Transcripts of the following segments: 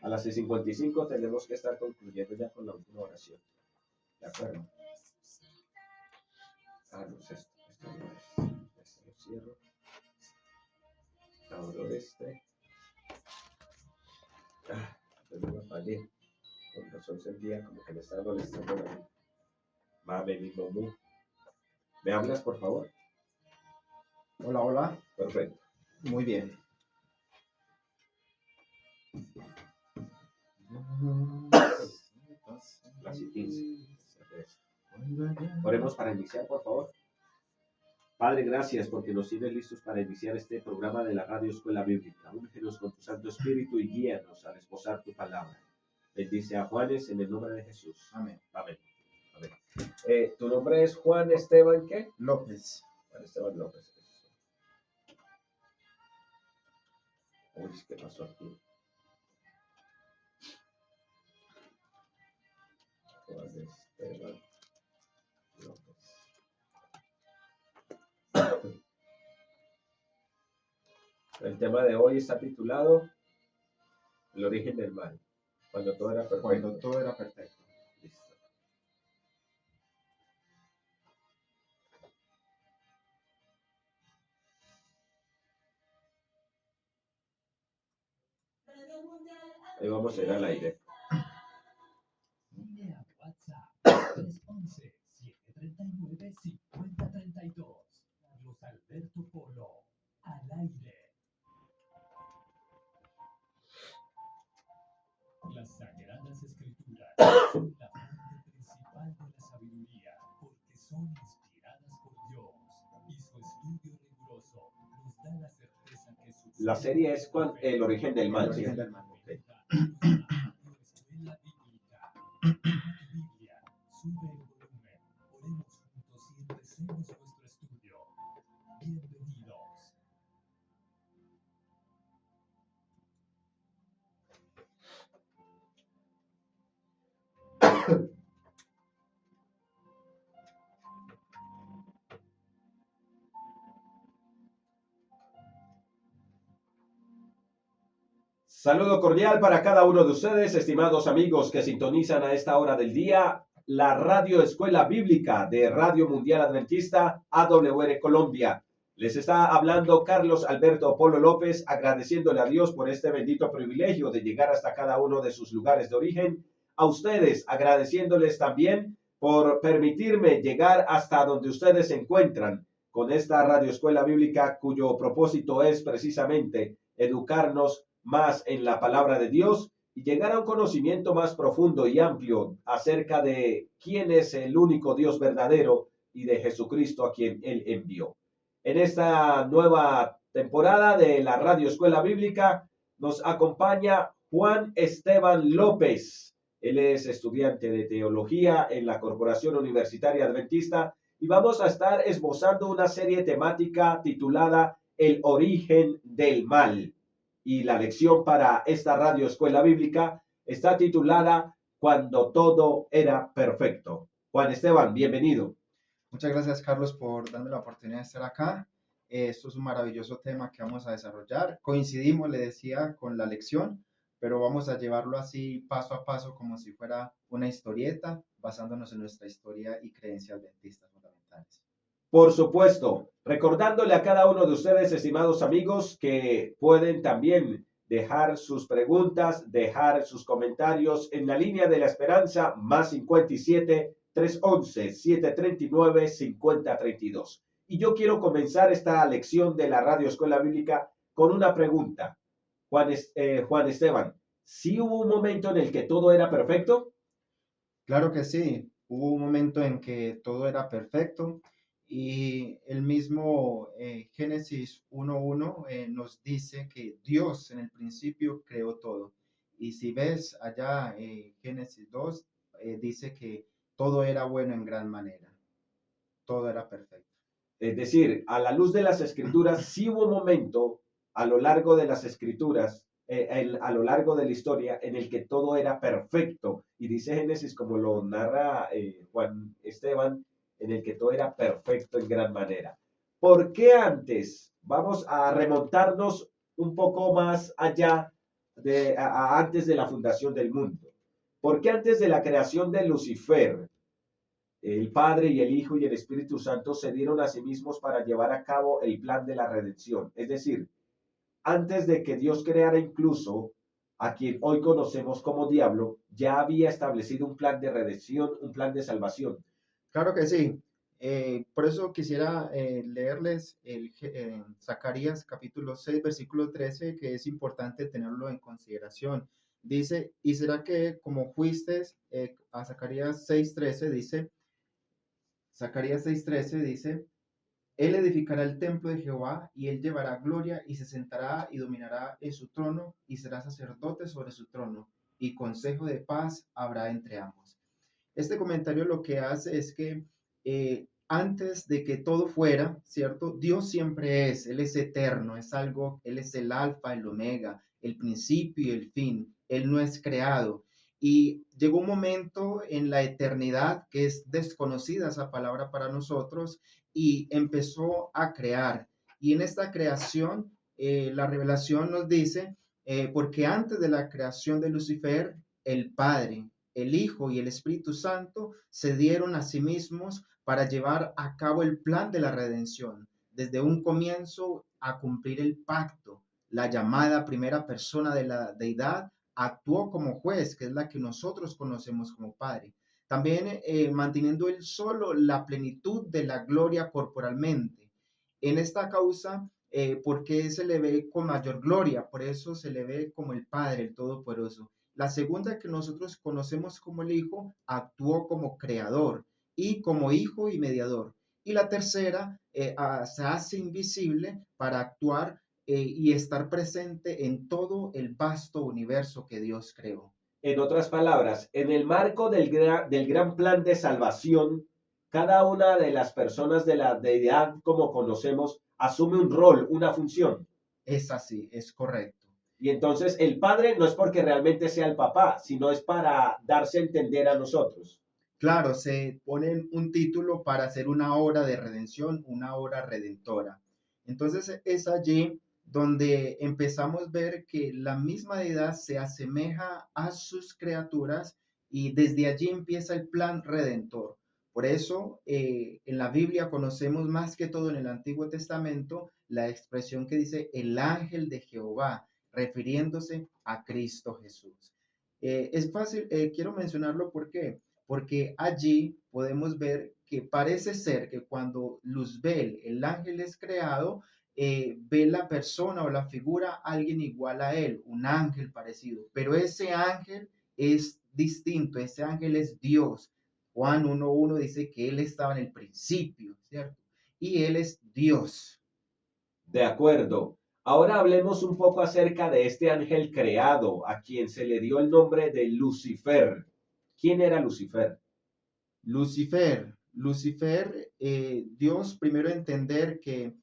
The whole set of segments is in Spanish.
A las 6:55 tenemos que estar concluyendo ya con la última oración. ¿De acuerdo? No es esto no es. Este lo cierro. Abro este. Entonces me fallé. Con razón sentía como que me estaba molestando la mame, mi mamú. ¿Me hablas, por favor? Hola, hola. Perfecto. Muy bien. Las 15. Oremos para iniciar, por favor. Padre, gracias porque nos tienes listos para iniciar este programa de la Radio Escuela Bíblica. Úngenos con tu Santo Espíritu y guíanos a desposar tu palabra. Bendice a Juanes en el nombre de Jesús. Amén. Amén. Amén. ¿Tu nombre es Juan Esteban qué? López. Juan Esteban López. Uy, ¿qué pasó aquí? Juan Esteban López. El tema de hoy está titulado El origen del mal. Cuando todo era perfecto. Cuando todo era perfecto. Listo. Ahí vamos a ir al aire. Línea WhatsApp 311-739-5032. Carlos Alberto Polo, al aire. Las Sagradas Escrituras son la fuente principal de la sabiduría porque son inspiradas por Dios y su estudio riguroso nos da la certeza que su... La serie es El origen del mal. El origen del mal. Okay. Escuela Bíblica. Biblia, sube el volumen. Oremos juntos y empecemos nuestro estudio. Bienvenidos. Saludo cordial para cada uno de ustedes, estimados amigos que sintonizan a esta hora del día la Radio Escuela Bíblica de Radio Mundial Adventista AWR Colombia. Les está hablando Carlos Alberto Polo López, agradeciéndole a Dios por este bendito privilegio de llegar hasta cada uno de sus lugares de origen. A ustedes, agradeciéndoles también por permitirme llegar hasta donde ustedes se encuentran con esta Radio Escuela Bíblica, cuyo propósito es precisamente educarnos más en la palabra de Dios y llegar a un conocimiento más profundo y amplio acerca de quién es el único Dios verdadero y de Jesucristo a quien Él envió. En esta nueva temporada de la Radio Escuela Bíblica nos acompaña Juan Esteban López. Él es estudiante de teología en la Corporación Universitaria Adventista y vamos a estar esbozando una serie temática titulada El origen del mal. Y la lección para esta Radio Escuela Bíblica está titulada Cuando todo era perfecto. Juan Esteban, bienvenido. Muchas gracias, Carlos, por darme la oportunidad de estar acá. Esto es un maravilloso tema que vamos a desarrollar. Coincidimos, le decía, con la lección, pero vamos a llevarlo así paso a paso como si fuera una historieta, basándonos en nuestra historia y creencias adventistas fundamentales. Por supuesto, recordándole a cada uno de ustedes, estimados amigos, que pueden también dejar sus preguntas, dejar sus comentarios en la línea de la esperanza más 57 311 739 5032. Y yo quiero comenzar esta lección de la Radio Escuela Bíblica con una pregunta. Juan Esteban, ¿sí hubo un momento en el que todo era perfecto? Claro que sí, hubo un momento en que todo era perfecto. Y el mismo Génesis 1.1 nos dice que Dios en el principio creó todo. Y si ves allá Génesis 2, dice que todo era bueno en gran manera. Todo era perfecto. Es decir, a la luz de las Escrituras, sí hubo un momento a lo largo de las Escrituras, a lo largo de la historia, en el que todo era perfecto. Y dice Génesis, como lo narra Juan Esteban, en el que todo era perfecto en gran manera. ¿Por qué antes? Vamos a remontarnos un poco más allá antes de la fundación del mundo. ¿Por qué antes de la creación de Lucifer, el Padre y el Hijo y el Espíritu Santo se dieron a sí mismos para llevar a cabo el plan de la redención? Es decir, antes de que Dios creara incluso a quien hoy conocemos como diablo, ya había establecido un plan de redención, un plan de salvación. Claro que sí. Por eso quisiera leerles Zacarías capítulo 6, versículo 13, que es importante tenerlo en consideración. Dice, y será que como fuiste a Zacarías 6:13, Zacarías 6:13 dice, él edificará el templo de Jehová y él llevará gloria y se sentará y dominará en su trono y será sacerdote sobre su trono y consejo de paz habrá entre ambos. Este comentario lo que hace es que antes de que todo fuera, ¿cierto? Dios siempre es, Él es eterno, es algo, Él es el alfa, el omega, el principio y el fin. Él no es creado. Y llegó un momento en la eternidad que es desconocida esa palabra para nosotros y empezó a crear. Y en esta creación, la revelación nos dice, porque antes de la creación de Lucifer, el Padre, el Hijo y el Espíritu Santo se dieron a sí mismos para llevar a cabo el plan de la redención, desde un comienzo a cumplir el pacto. La llamada primera persona de la deidad actuó como juez, que es la que nosotros conocemos como Padre. También manteniendo él solo la plenitud de la gloria corporalmente. En esta causa, ¿por qué se le ve con mayor gloria? Por eso se le ve como el Padre, el Todopoderoso. La segunda, que nosotros conocemos como el Hijo, actuó como creador y como hijo y mediador. Y la tercera se hace invisible para actuar y estar presente en todo el vasto universo que Dios creó. En otras palabras, en el marco del gran plan de salvación, cada una de las personas de la deidad, como conocemos, asume un rol, una función. Es así, es correcto. Y entonces el Padre no es porque realmente sea el papá, sino es para darse a entender a nosotros. Claro, se pone un título para hacer una obra de redención, una obra redentora. Entonces es allí donde empezamos a ver que la misma deidad se asemeja a sus criaturas y desde allí empieza el plan redentor. Por eso en la Biblia conocemos más que todo en el Antiguo Testamento la expresión que dice el ángel de Jehová, refiriéndose a Cristo Jesús. Es fácil, quiero mencionarlo porque allí podemos ver que parece ser que cuando Luzbel, el ángel es creado, ve la persona o la figura alguien igual a él, un ángel parecido, pero ese ángel es distinto, ese ángel es Dios. Juan 1:1 dice que él estaba en el principio, ¿cierto? Y él es Dios. De acuerdo. Ahora hablemos un poco acerca de este ángel creado, a quien se le dio el nombre de Lucifer. ¿Quién era Lucifer? Lucifer, Dios primero entender que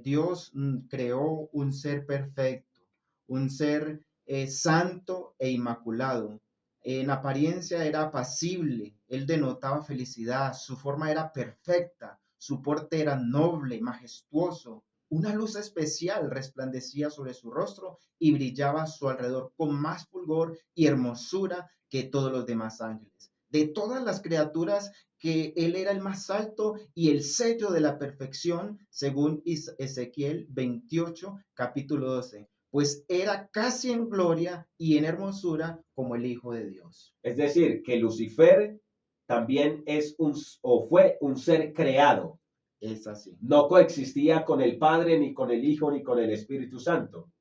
Dios creó un ser perfecto, un ser santo e inmaculado. En apariencia era apacible, él denotaba felicidad, su forma era perfecta, su porte era noble, majestuoso. Una luz especial resplandecía sobre su rostro y brillaba a su alrededor con más fulgor y hermosura que todos los demás ángeles. De todas las criaturas que él era el más alto y el sello de la perfección, según Ezequiel 28, capítulo 12, pues era casi en gloria y en hermosura como el Hijo de Dios. Es decir, que Lucifer también es o fue un ser creado. Es así. No coexistía con el Padre, ni con el Hijo, ni con el Espíritu Santo.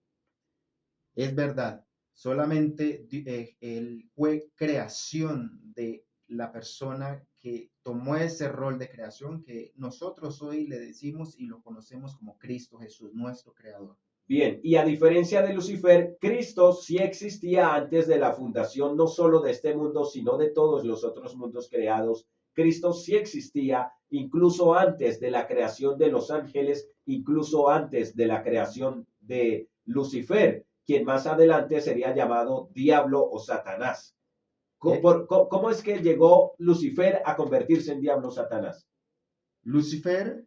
Es verdad. Solamente él fue creación de la persona que tomó ese rol de creación que nosotros hoy le decimos y lo conocemos como Cristo Jesús, nuestro creador. Bien, y a diferencia de Lucifer, Cristo sí existía antes de la fundación no solo de este mundo, sino de todos los otros mundos creados. Cristo sí existía incluso antes de la creación de los ángeles, incluso antes de la creación de Lucifer, quien más adelante sería llamado Diablo o Satanás. ¿Cómo es que llegó Lucifer a convertirse en Diablo o Satanás? Lucifer,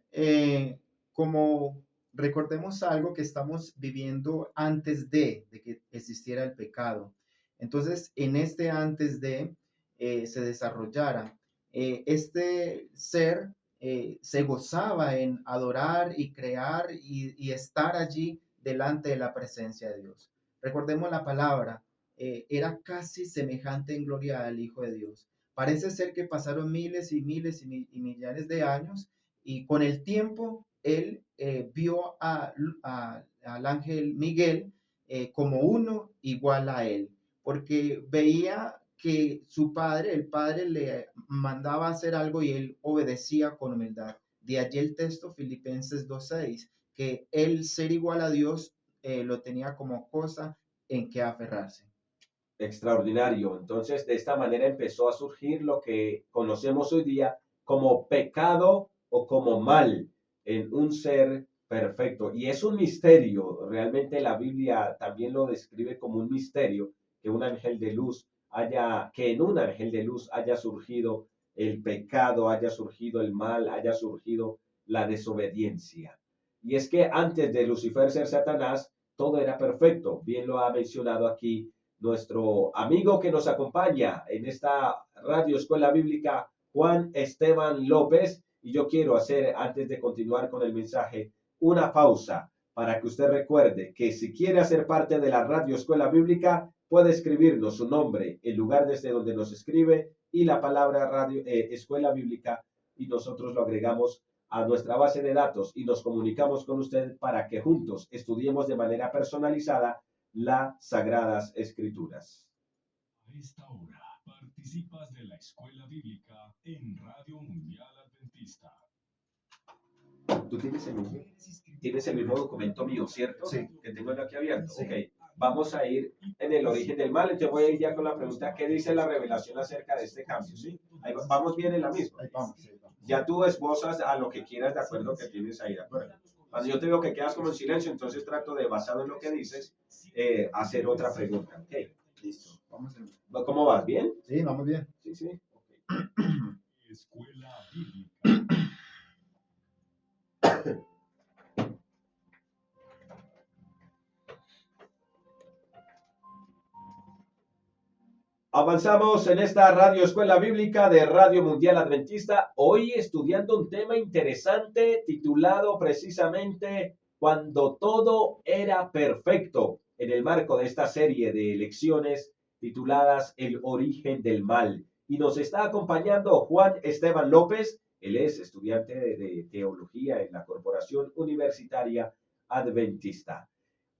como recordemos algo que estamos viviendo antes de que existiera el pecado. Entonces, en este antes de se desarrollara, este ser se gozaba en adorar y crear y estar allí delante de la presencia de Dios. Recordemos la palabra, era casi semejante en gloria al Hijo de Dios. Parece ser que pasaron miles y miles y millares de años y con el tiempo él vio al ángel Miguel como uno igual a él, porque veía que su padre, el padre le mandaba hacer algo y él obedecía con humildad. De allí el texto Filipenses 2:6, que el ser igual a Dios lo tenía como cosa en que aferrarse. Extraordinario. Entonces, de esta manera empezó a surgir lo que conocemos hoy día como pecado o como mal en un ser perfecto. Y es un misterio. Realmente la Biblia también lo describe como un misterio que un ángel de luz que en un ángel de luz haya surgido el pecado, haya surgido el mal, haya surgido la desobediencia. Y es que antes de Lucifer ser Satanás, todo era perfecto. Bien lo ha mencionado aquí nuestro amigo que nos acompaña en esta Radio Escuela Bíblica, Juan Esteban López. Y yo quiero hacer, antes de continuar con el mensaje, una pausa para que usted recuerde que si quiere hacer parte de la Radio Escuela Bíblica, puede escribirnos su nombre, el lugar desde donde nos escribe y la palabra Escuela Bíblica, y nosotros lo agregamos a nuestra base de datos y nos comunicamos con usted para que juntos estudiemos de manera personalizada las Sagradas Escrituras. A esta hora participas de la Escuela Bíblica en Radio Mundial Adventista. Tú tienes el mismo documento mío, ¿cierto? Sí. Que tengo yo aquí abierto. Sí. Ok. Vamos a ir en el origen del mal. Entonces voy a ir ya con la pregunta, ¿qué dice la revelación acerca de este cambio? ¿Sí? Ahí vamos bien en la misma. Ahí vamos, ahí vamos. Ya tú esbozas a lo que quieras de acuerdo que tienes ahí, ¿de acuerdo? Cuando yo te veo que quedas como en silencio, entonces trato de, basado en lo que dices, hacer otra pregunta. Ok. Listo. Vamos en... ¿Cómo vas? ¿Bien? Sí, vamos bien. Sí, sí. Escuela Bíblica. Avanzamos en esta Radio Escuela Bíblica de Radio Mundial Adventista, hoy estudiando un tema interesante titulado precisamente Cuando todo era perfecto, en el marco de esta serie de lecciones tituladas El origen del mal. Y nos está acompañando Juan Esteban López, él es estudiante de teología en la Corporación Universitaria Adventista.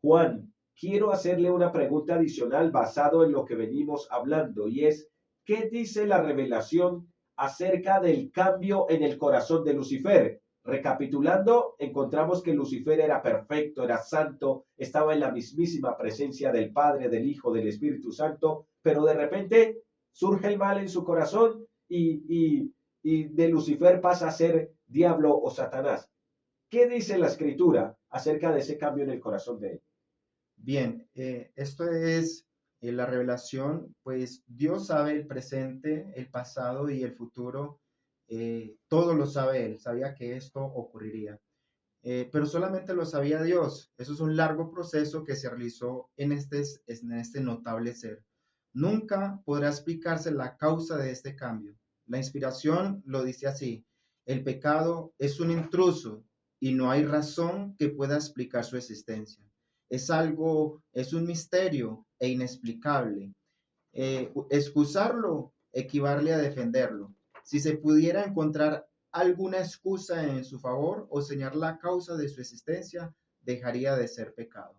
Juan, quiero hacerle una pregunta adicional basado en lo que venimos hablando y es, ¿qué dice la revelación acerca del cambio en el corazón de Lucifer? Recapitulando, encontramos que Lucifer era perfecto, era santo, estaba en la mismísima presencia del Padre, del Hijo, del Espíritu Santo, pero de repente surge el mal en su corazón y de Lucifer pasa a ser diablo o Satanás. ¿Qué dice la Escritura acerca de ese cambio en el corazón de él? Bien, esto es la revelación, pues Dios sabe el presente, el pasado y el futuro, todo lo sabe Él, sabía que esto ocurriría, pero solamente lo sabía Dios. Eso es un largo proceso que se realizó en este notable ser. Nunca podrá explicarse la causa de este cambio. La inspiración lo dice así: el pecado es un intruso y no hay razón que pueda explicar su existencia. Es un misterio e inexplicable. Excusarlo equivale a defenderlo. Si se pudiera encontrar alguna excusa en su favor o señalar la causa de su existencia, dejaría de ser pecado.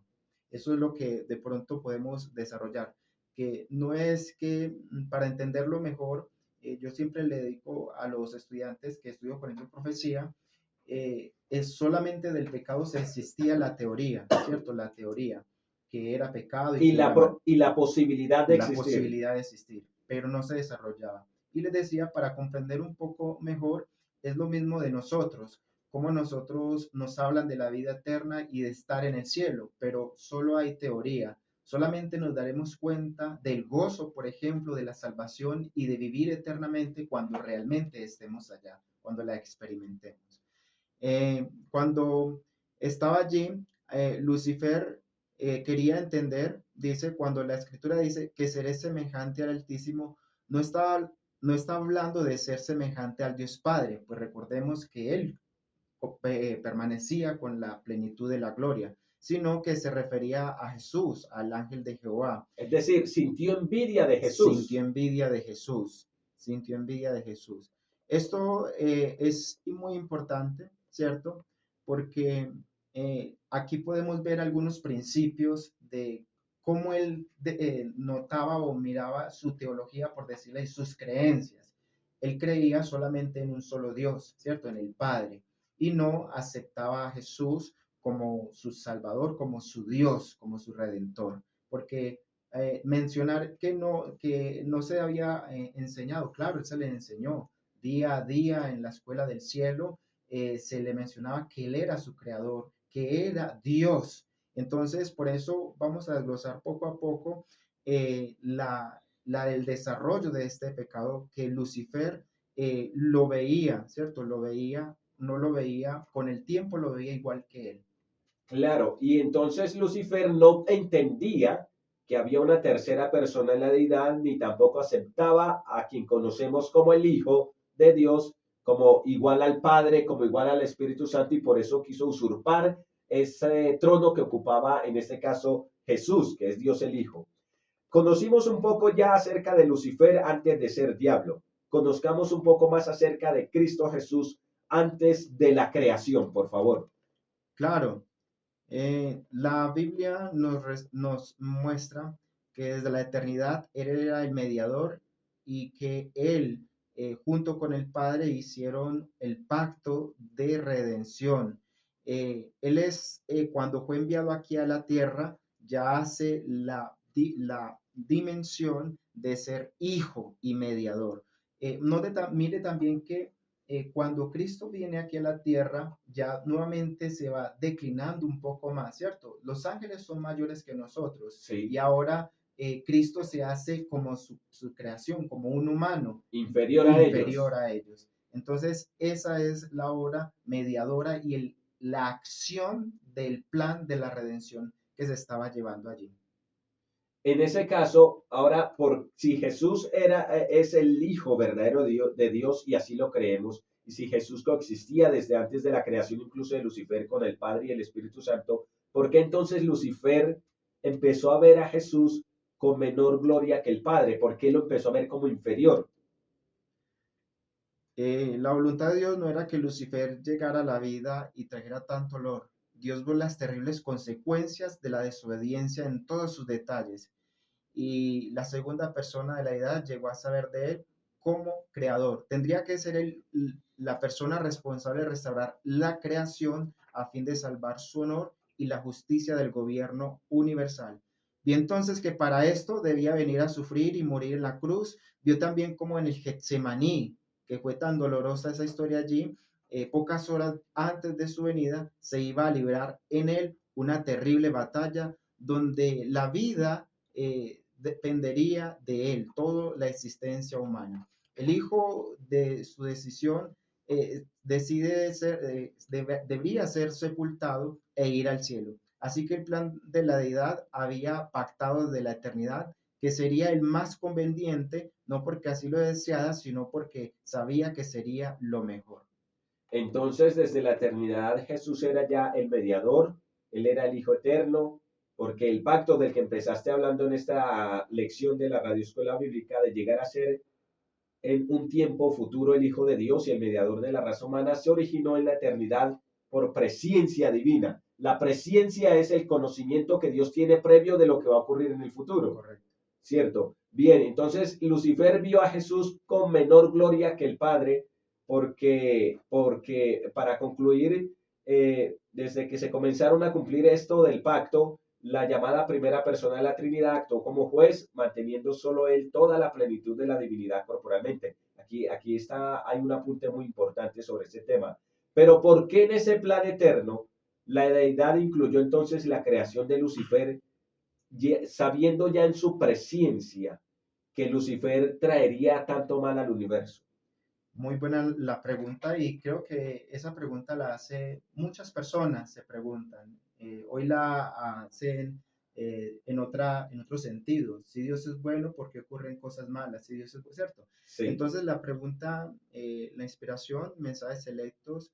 Eso es lo que de pronto podemos desarrollar, que no es que para entenderlo mejor, yo siempre le dedico a los estudiantes que estudio, por ejemplo, profecía, es solamente del pecado se existía la teoría, ¿cierto? La teoría, que era pecado y que era mal, la posibilidad de la existir. posibilidad de existir, pero no se desarrollaba. Y les decía, para comprender un poco mejor, es lo mismo de nosotros, como nosotros nos hablan de la vida eterna y de estar en el cielo, pero solo hay teoría. Solamente nos daremos cuenta del gozo, por ejemplo, de la salvación y de vivir eternamente cuando realmente estemos allá, cuando la experimentemos. Cuando Estaba allí, Lucifer quería entender, dice, cuando la escritura dice que seré semejante al Altísimo, no está, no está hablando de ser semejante al Dios Padre, pues recordemos que él permanecía con la plenitud de la gloria, sino que se refería a Jesús, al ángel de Jehová. Es decir, sintió envidia de Sintió Jesús. envidia de Jesús, sintió envidia de Jesús. Esto es muy importante, ¿cierto? Porque aquí podemos ver algunos principios de cómo él notaba o miraba su teología, por decirlo así, sus creencias. Él creía solamente en un solo Dios, ¿cierto? En el Padre, y no aceptaba a Jesús como su Salvador, como su Dios, como su Redentor, porque mencionar que no se había enseñado, claro, él se le enseñó día a día en la escuela del cielo, se le mencionaba que él era su creador, que era Dios. Entonces, por eso vamos a desglosar poco a poco el desarrollo de este pecado que Lucifer lo veía, ¿cierto? Lo veía, no lo veía, con el tiempo lo veía igual que él. Claro, y entonces Lucifer no entendía que había una tercera persona en la deidad, ni tampoco aceptaba a quien conocemos como el Hijo de Dios, como igual al Padre, como igual al Espíritu Santo, y por eso quiso usurpar ese trono que ocupaba en este caso Jesús, que es Dios el Hijo. Conocimos un poco ya acerca de Lucifer antes de ser diablo. Conozcamos un poco más acerca de Cristo Jesús antes de la creación, por favor. Claro, la Biblia nos muestra que desde la eternidad Él era el mediador y que Él, junto con el Padre, hicieron el pacto de redención. Él es, cuando fue enviado aquí a la tierra, ya hace la dimensión de ser hijo y mediador. Mire también que cuando Cristo viene aquí a la tierra, ya nuevamente se va declinando un poco más, ¿cierto? Los ángeles son mayores que nosotros Sí. y ahora Cristo se hace como su creación, como un humano, Inferior a inferior ellos. a ellos. Entonces, esa es la obra mediadora y la acción del plan de la redención que se estaba llevando allí. En ese caso, ahora, si Jesús es el Hijo verdadero de Dios y así lo creemos, y si Jesús coexistía desde antes de la creación incluso de Lucifer con el Padre y el Espíritu Santo, ¿por qué entonces Lucifer empezó a ver a Jesús con menor gloria que el Padre? ¿Por qué lo empezó a ver como inferior? La voluntad de Dios no era que Lucifer llegara a la vida y trajera tanto dolor. Dios vio las terribles consecuencias de la desobediencia en todos sus detalles y la segunda persona de la edad llegó a saber de él como creador. Tendría que ser la persona responsable de restaurar la creación a fin de salvar su honor y la justicia del gobierno universal. Y entonces que para esto debía venir a sufrir y morir en la cruz. Vio también como en el Getsemaní, que fue tan dolorosa esa historia allí, pocas horas antes de su venida, se iba a librar en él una terrible batalla donde la vida dependería de él, toda la existencia humana. El hijo de su decisión debería ser sepultado e ir al cielo. Así que el plan de la deidad había pactado desde la eternidad que sería el más conveniente, no porque así lo deseara, sino porque sabía que sería lo mejor. Entonces, desde la eternidad, Jesús era ya el mediador, Él era el Hijo eterno, porque el pacto del que empezaste hablando en esta lección de la Radio Escuela Bíblica, de llegar a ser en un tiempo futuro el Hijo de Dios y el mediador de la raza humana, se originó en la eternidad por presciencia divina. La presciencia es el conocimiento que Dios tiene previo de lo que va a ocurrir en el futuro. Correcto. ¿Cierto? Bien, entonces Lucifer vio a Jesús con menor gloria que el Padre, porque para concluir, desde que se comenzaron a cumplir esto del pacto, la llamada primera persona de la Trinidad actuó como juez, manteniendo solo él toda la plenitud de la divinidad corporalmente. Aquí está, hay un apunte muy importante sobre este tema. Pero ¿por qué en ese plan eterno la deidad incluyó entonces la creación de Lucifer, sabiendo ya en su presciencia que Lucifer traería tanto mal al universo? Muy buena la pregunta y creo que esa pregunta la hace muchas personas, se preguntan. Hoy la hacen en otro sentido. Si Dios es bueno, ¿por qué ocurren cosas malas? Si Dios es cierto. Sí, Entonces la pregunta, la inspiración, mensajes selectos,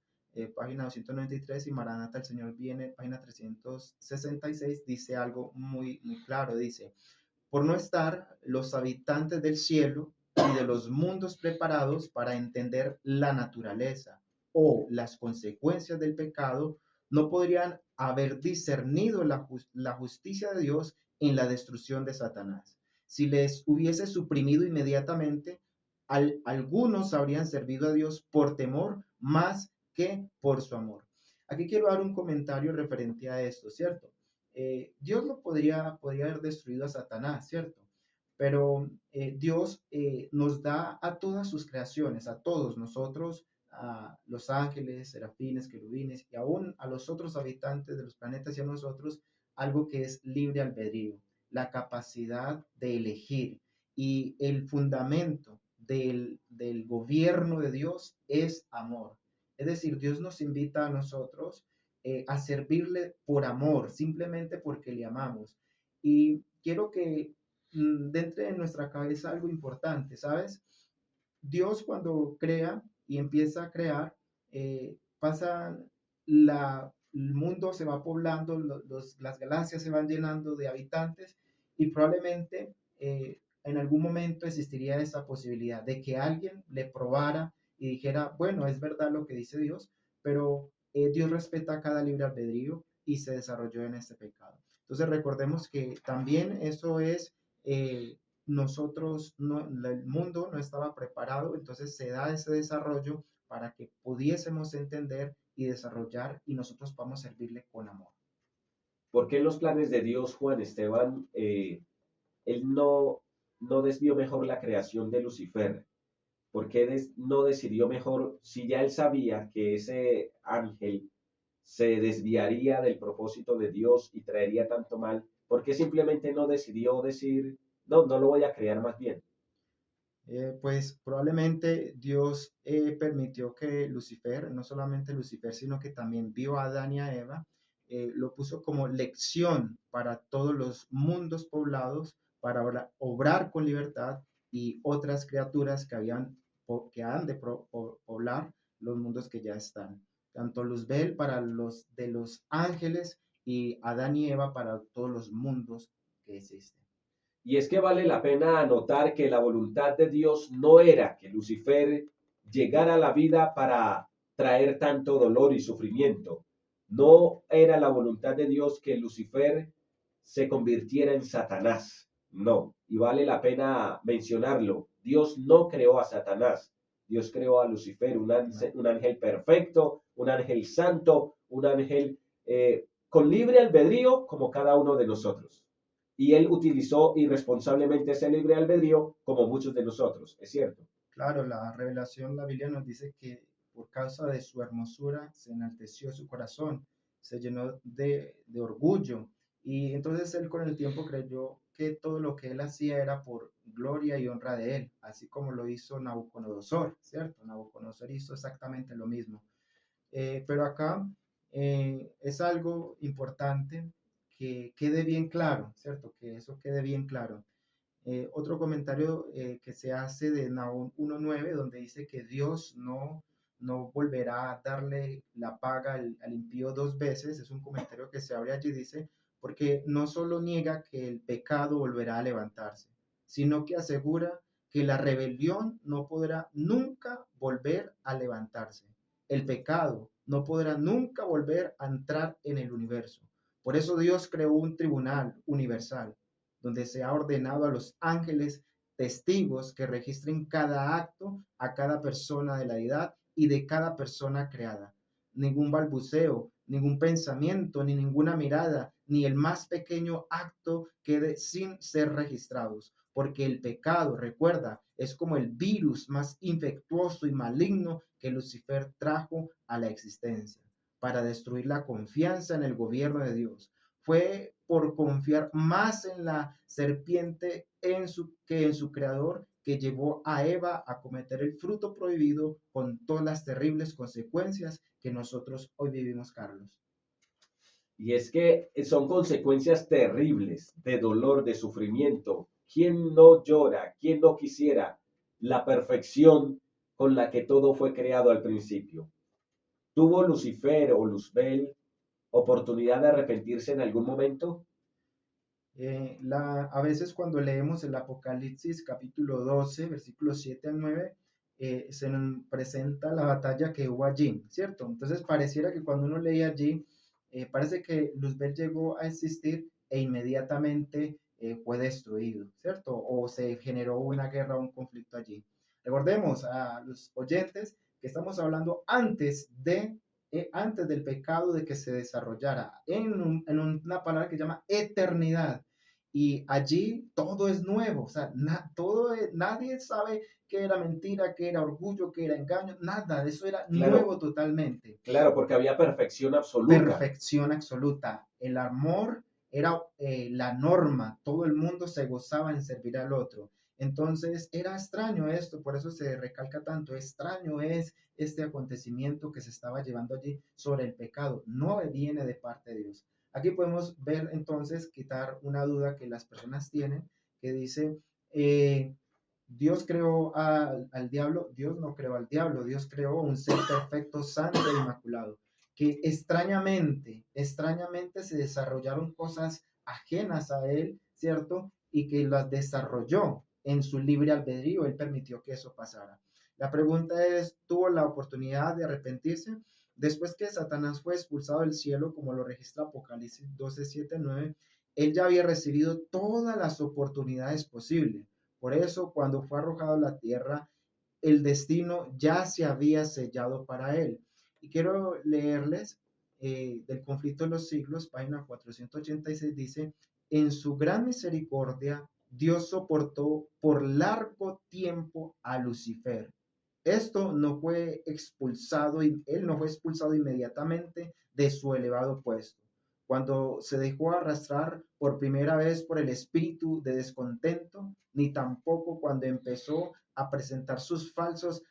página 293 y Maranata, el Señor viene, página 366, dice algo muy, muy claro. Dice, por no estar los habitantes del cielo y de los mundos preparados para entender la naturaleza o las consecuencias del pecado, no podrían haber discernido la justicia de Dios en la destrucción de Satanás. Si les hubiese suprimido inmediatamente, algunos habrían servido a Dios por temor más que por su amor. Aquí quiero dar un comentario referente a esto, ¿cierto? Dios no podría haber destruido a Satanás, ¿cierto? Pero Dios nos da a todas sus creaciones, a todos nosotros, a los ángeles, serafines, querubines y aún a los otros habitantes de los planetas y a nosotros, algo que es libre albedrío, la capacidad de elegir. Y el fundamento del gobierno de Dios es amor. Es decir, Dios nos invita a nosotros a servirle por amor, simplemente porque le amamos. Y quiero que dentro de nuestra cabeza algo importante, ¿sabes? Dios cuando crea y empieza a crear, pasa el mundo se va poblando, las galaxias se van llenando de habitantes y probablemente en algún momento existiría esa posibilidad de que alguien le probara y dijera, bueno, es verdad lo que dice Dios, pero Dios respeta cada libre albedrío y se desarrolló en este pecado. Entonces recordemos que también eso es nosotros, no, el mundo no estaba preparado, entonces se da ese desarrollo para que pudiésemos entender y desarrollar y nosotros podamos servirle con amor. ¿por qué en los planes de Dios, Juan Esteban, él no desvió mejor la creación de Lucifer? ¿Por qué no decidió mejor, si ya él sabía que ese ángel se desviaría del propósito de Dios y traería tanto mal? ¿Por qué simplemente no decidió decir, no, no lo voy a crear más bien? Pues probablemente Dios permitió que Lucifer, no solamente Lucifer, sino que también vio a Adán y a Eva, lo puso como lección para todos los mundos poblados, para obrar con libertad y otras criaturas que han de poblar los mundos que ya están. Tanto Luzbel para los de los ángeles y Adán y Eva para todos los mundos que existen. Y es que vale la pena anotar que la voluntad de Dios no era que Lucifer llegara a la vida para traer tanto dolor y sufrimiento. No era la voluntad de Dios que Lucifer se convirtiera en Satanás. No, y vale la pena mencionarlo. Dios no creó a Satanás. Dios creó a Lucifer, un ángel perfecto, un ángel santo, un ángel con libre albedrío como cada uno de nosotros. Y él utilizó irresponsablemente ese libre albedrío como muchos de nosotros, es cierto. Claro, la revelación, la Biblia nos dice que por causa de su hermosura se enalteció su corazón, se llenó de orgullo y entonces él con el tiempo creyó que todo lo que él hacía era por gloria y honra de él, así como lo hizo Nabucodonosor, ¿cierto? Nabucodonosor hizo exactamente lo mismo. Pero acá es algo importante que quede bien claro, ¿cierto? Que eso quede bien claro. Otro comentario que se hace de Nahum 1.9, donde dice que Dios no volverá a darle la paga al impío dos veces, es un comentario que se abre allí, dice, porque no solo niega que el pecado volverá a levantarse, sino que asegura que la rebelión no podrá nunca volver a levantarse. El pecado no podrá nunca volver a entrar en el universo. Por eso Dios creó un tribunal universal donde se ha ordenado a los ángeles testigos que registren cada acto a cada persona de la edad y de cada persona creada. Ningún balbuceo, ningún pensamiento, ni ninguna mirada, ni el más pequeño acto quede sin ser registrados, porque el pecado, recuerda, es como el virus más infectuoso y maligno que Lucifer trajo a la existencia para destruir la confianza en el gobierno de Dios. fue por confiar más en la serpiente que en su creador, que llevó a Eva a cometer el fruto prohibido con todas las terribles consecuencias que nosotros hoy vivimos, Carlos. Y es que son consecuencias terribles de dolor, de sufrimiento. ¿Quién no llora? ¿Quién no quisiera la perfección con la que todo fue creado al principio? ¿Tuvo Lucifer o Luzbel oportunidad de arrepentirse en algún momento? A veces cuando leemos el Apocalipsis capítulo 12, versículos 7 al 9, se nos presenta la batalla que hubo allí, ¿cierto? Entonces pareciera que cuando uno lee allí, parece que Luzbel llegó a existir e inmediatamente fue destruido, ¿cierto? O se generó una guerra o un conflicto allí. Recordemos a los oyentes que estamos hablando antes del pecado de que se desarrollara en una palabra que se llama eternidad. Y allí todo es nuevo, o sea, nadie sabe qué era mentira, qué era orgullo, qué era engaño, nada, eso era Claro, nuevo totalmente. claro, porque había perfección absoluta. Perfección absoluta. El amor era la norma, todo el mundo se gozaba en servir al otro. Entonces era extraño esto, por eso se recalca tanto, extraño es este acontecimiento que se estaba llevando allí sobre el pecado, no viene de parte de Dios. Aquí podemos ver entonces, quitar una duda que las personas tienen, que dice, Dios creó al diablo, Dios no creó al diablo, Dios creó un ser perfecto, santo e inmaculado, que extrañamente se desarrollaron cosas ajenas a él, ¿cierto? Y que las desarrolló en su libre albedrío, él permitió que eso pasara. La pregunta es, ¿tuvo la oportunidad de arrepentirse? Después que Satanás fue expulsado del cielo, como lo registra Apocalipsis 12, 7, 9, él ya había recibido todas las oportunidades posibles. Por eso, cuando fue arrojado a la tierra, el destino ya se había sellado para él. Y quiero leerles del conflicto de los siglos, página 486, dice, en su gran misericordia, Dios soportó por largo tiempo a Lucifer. Esto no fue expulsado, él no fue expulsado inmediatamente de su elevado puesto. Cuando se dejó arrastrar por primera vez por el espíritu de descontento, ni tampoco cuando empezó a presentar sus falsos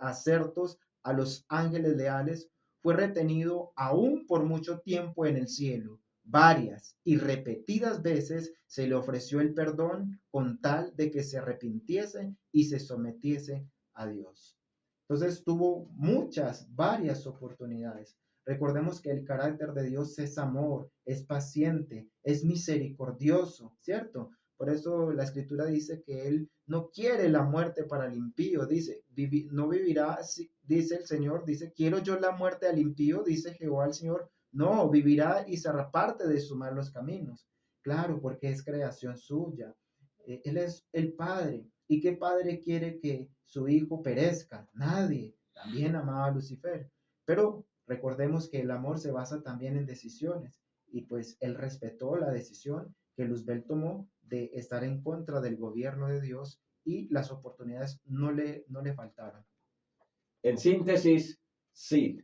acertos a los ángeles leales, fue retenido aún por mucho tiempo en el cielo. Varias y repetidas veces se le ofreció el perdón con tal de que se arrepintiese y se sometiese a Dios. Entonces tuvo varias oportunidades. Recordemos que el carácter de Dios es amor, es paciente, es misericordioso, ¿cierto? Por eso la escritura dice que Él no quiere la muerte para el impío, dice, no vivirá, dice el Señor, dice, quiero yo la muerte al impío, dice Jehová al Señor, no, vivirá y será parte de sus malos caminos. Claro, porque es creación suya. Él es el Padre. ¿Y qué padre quiere que su hijo perezca? Nadie. También amaba a Lucifer. Pero recordemos que el amor se basa también en decisiones. Y pues él respetó la decisión que Luzbel tomó de estar en contra del gobierno de Dios y las oportunidades no le faltaron. En síntesis, sí,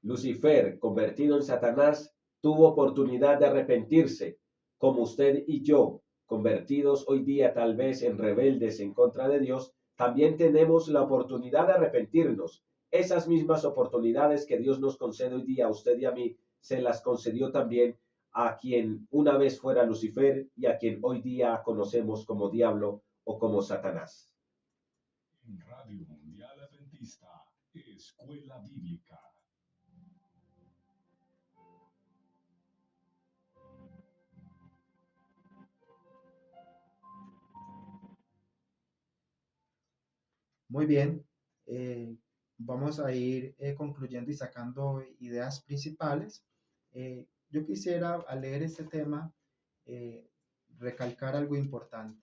Lucifer, convertido en Satanás, tuvo oportunidad de arrepentirse, como usted y yo, convertidos hoy día tal vez en rebeldes en contra de Dios, también tenemos la oportunidad de arrepentirnos. Esas mismas oportunidades que Dios nos concede hoy día a usted y a mí, se las concedió también a quien una vez fuera Lucifer y a quien hoy día conocemos como diablo o como Satanás. En Radio Mundial Adventista, Escuela Bíblica. Muy bien, vamos a ir concluyendo y sacando ideas principales. Yo quisiera, al leer este tema, recalcar algo importante,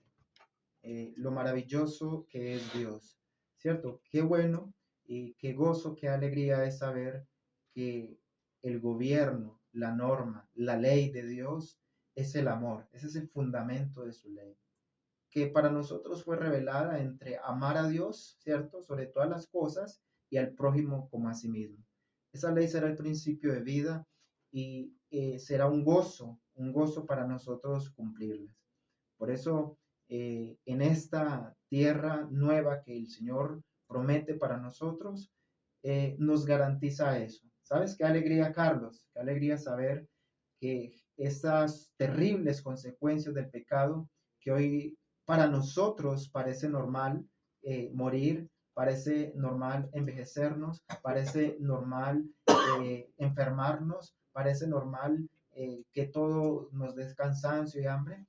lo maravilloso que es Dios, ¿cierto? Qué bueno y qué gozo, qué alegría es saber que el gobierno, la norma, la ley de Dios es el amor, ese es el fundamento de su ley, que para nosotros fue revelada entre amar a Dios, ¿cierto? Sobre todas las cosas y al prójimo como a sí mismo. Esa ley será el principio de vida y será un gozo un gozo para nosotros cumplirlas. Por eso, en esta tierra nueva que el Señor promete para nosotros, nos garantiza eso. ¿Sabes qué alegría, Carlos? Qué alegría saber que esas terribles consecuencias del pecado que hoy para nosotros parece normal morir, parece normal envejecernos, parece normal enfermarnos, parece normal que todo nos dé cansancio y hambre.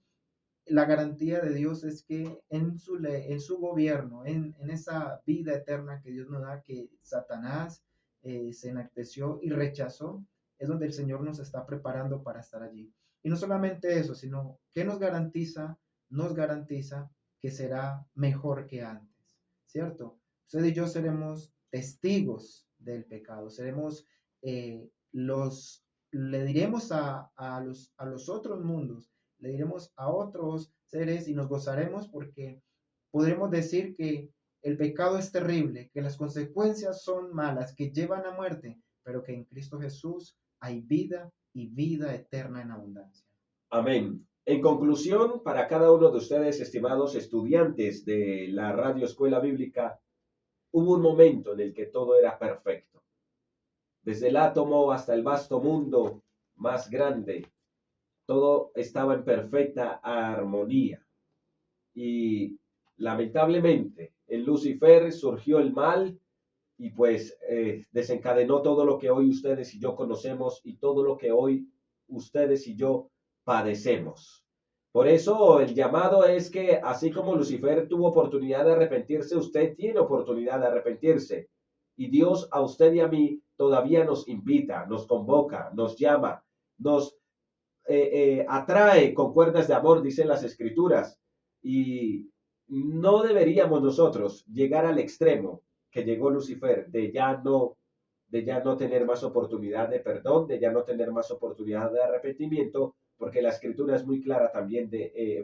La garantía de Dios es que en su gobierno, en esa vida eterna que Dios nos da, que Satanás se enalteció y rechazó, es donde el Señor nos está preparando para estar allí. Y no solamente eso, sino que nos garantiza que será mejor que antes, ¿cierto? Usted y yo seremos testigos del pecado, seremos le diremos a los otros mundos, le diremos a otros seres y nos gozaremos porque podremos decir que el pecado es terrible, que las consecuencias son malas, que llevan a muerte, pero que en Cristo Jesús hay vida y vida eterna en abundancia. Amén. En conclusión, para cada uno de ustedes, estimados estudiantes de la Radio Escuela Bíblica, hubo un momento en el que todo era perfecto. Desde el átomo hasta el vasto mundo más grande, todo estaba en perfecta armonía. Y lamentablemente en Lucifer surgió el mal y pues desencadenó todo lo que hoy ustedes y yo conocemos y todo lo que hoy ustedes y yo padecemos. Por eso el llamado es que así como Lucifer tuvo oportunidad de arrepentirse, usted tiene oportunidad de arrepentirse. Y Dios a usted y a mí todavía nos invita, nos convoca, nos llama, nos atrae con cuerdas de amor, dicen las escrituras. Y no deberíamos nosotros llegar al extremo que llegó Lucifer, de ya no tener más oportunidad de perdón, de ya no tener más oportunidad de arrepentimiento, porque la escritura es muy clara también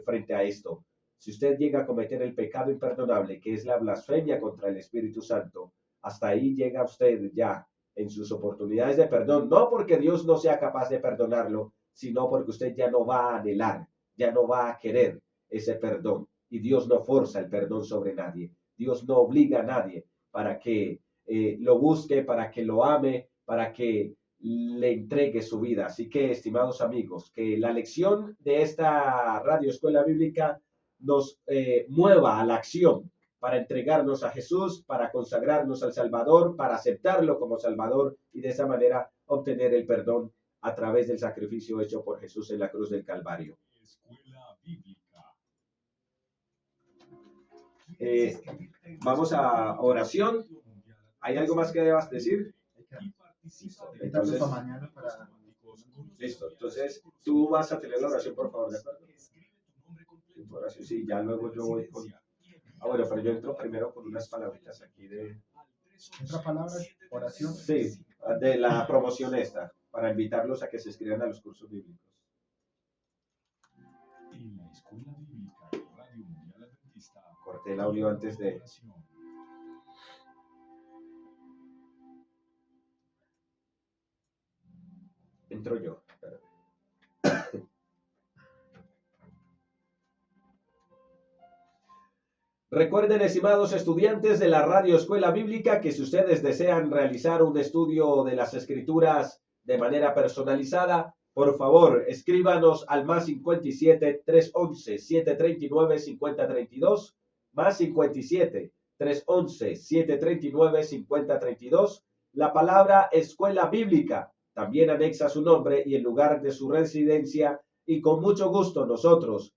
frente a esto. Si usted llega a cometer el pecado imperdonable, que es la blasfemia contra el Espíritu Santo, hasta ahí llega usted ya en sus oportunidades de perdón, no porque Dios no sea capaz de perdonarlo, sino porque usted ya no va a anhelar, ya no va a querer ese perdón. Y Dios no forza el perdón sobre nadie. Dios no obliga a nadie para que lo busque, para que lo ame, para que le entregue su vida. Así que, estimados amigos, que la lección de esta Radio Escuela Bíblica nos mueva a la acción para entregarnos a Jesús, para consagrarnos al Salvador, para aceptarlo como Salvador y de esa manera obtener el perdón a través del sacrificio hecho por Jesús en la cruz del Calvario. Escuela Bíblica. Vamos a oración. ¿Hay algo más que debas decir? Entonces, mañana para... Listo. Entonces, tú vas a tener la oración, por favor, ¿de acuerdo? Oración, sí, ya luego yo voy con... Ah, bueno, pero yo entro primero con unas palabritas aquí de... ¿Otra palabra? ¿Oración? Sí, de la promoción esta, para invitarlos a que se inscriban a los cursos bíblicos. En la Escuela Bíblica de Radio Mundial Adventista. Corté el audio antes de... Entro yo. Recuerden, estimados estudiantes de la Radio Escuela Bíblica, que si ustedes desean realizar un estudio de las Escrituras de manera personalizada, por favor, escríbanos al más 57 311 739 5032, más 57 311 739 5032, la palabra Escuela Bíblica también anexa su nombre y el lugar de su residencia, y con mucho gusto nosotros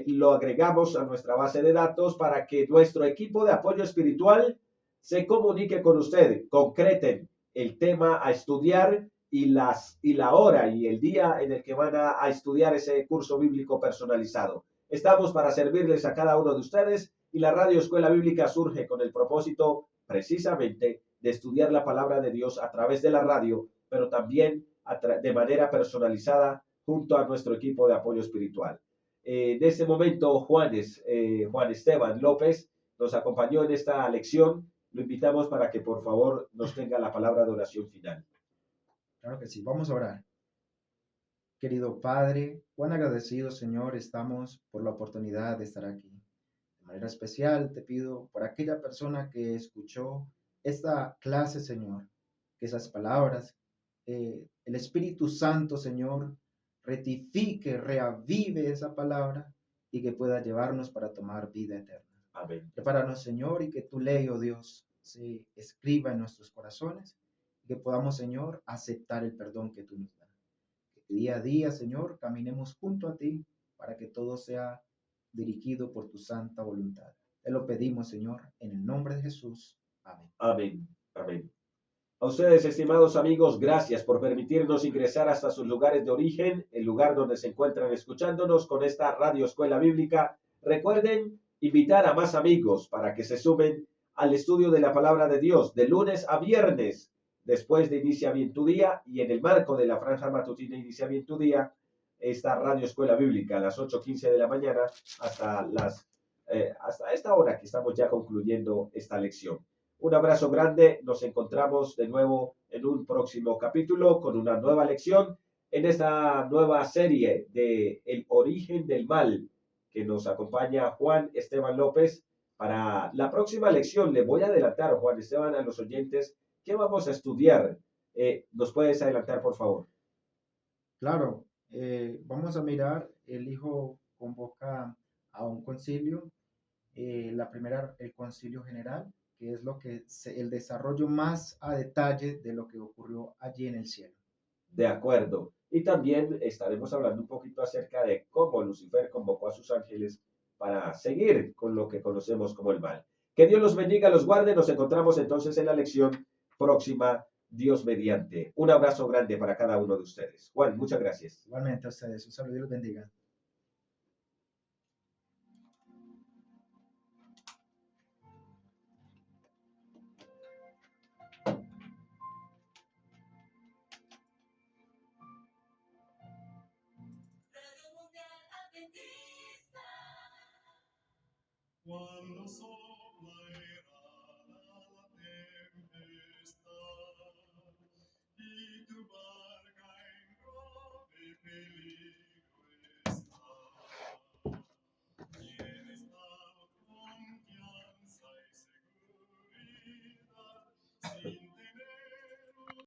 lo agregamos a nuestra base de datos para que nuestro equipo de apoyo espiritual se comunique con usted, concreten el tema a estudiar y la hora y el día en el que van a estudiar ese curso bíblico personalizado. Estamos para servirles a cada uno de ustedes y la Radio Escuela Bíblica surge con el propósito precisamente de estudiar la palabra de Dios a través de la radio, pero también de manera personalizada junto a nuestro equipo de apoyo espiritual. En este momento, Juan Esteban López nos acompañó en esta lección. Lo invitamos para que por favor nos tenga la palabra de oración final. Claro que sí, vamos a orar. Querido Padre, cuán agradecidos, Señor, estamos por la oportunidad de estar aquí. De manera especial te pido por aquella persona que escuchó esta clase, Señor, que esas palabras, el Espíritu Santo, Señor, rectifique, reavive esa palabra y que pueda llevarnos para tomar vida eterna. Amén. Prepáranos, Señor, y que tu ley, oh Dios, se escriba en nuestros corazones y que podamos, Señor, aceptar el perdón que tú nos das. Que día a día, Señor, caminemos junto a ti para que todo sea dirigido por tu santa voluntad. Te lo pedimos, Señor, en el nombre de Jesús. Amén. Amén. Amén. A ustedes, estimados amigos, gracias por permitirnos ingresar hasta sus lugares de origen, el lugar donde se encuentran escuchándonos con esta Radio Escuela Bíblica. Recuerden invitar a más amigos para que se sumen al estudio de la palabra de Dios de lunes a viernes, después de Inicia Bien tu Día y en el marco de la franja matutina Inicia Bien tu Día, esta Radio Escuela Bíblica a las 8:15 de la mañana hasta esta hora que estamos ya concluyendo esta lección. Un abrazo grande, nos encontramos de nuevo en un próximo capítulo con una nueva lección en esta nueva serie de El origen del mal que nos acompaña Juan Esteban López. Para la próxima lección le voy a adelantar, Juan Esteban, a los oyentes qué vamos a estudiar. ¿Nos puedes adelantar, por favor? Claro, vamos a mirar, el Hijo convoca a un concilio, la primera, el concilio general, que es el desarrollo más a detalle de lo que ocurrió allí en el cielo. De acuerdo. Y también estaremos hablando un poquito acerca de cómo Lucifer convocó a sus ángeles para seguir con lo que conocemos como el mal. Que Dios los bendiga, los guarde. Nos encontramos entonces en la lección próxima, Dios mediante. Un abrazo grande para cada uno de ustedes. Juan, muchas gracias. Igualmente a ustedes, un saludo y los bendiga. Cuando sopla irada la tempestad y tu barca en grave peligro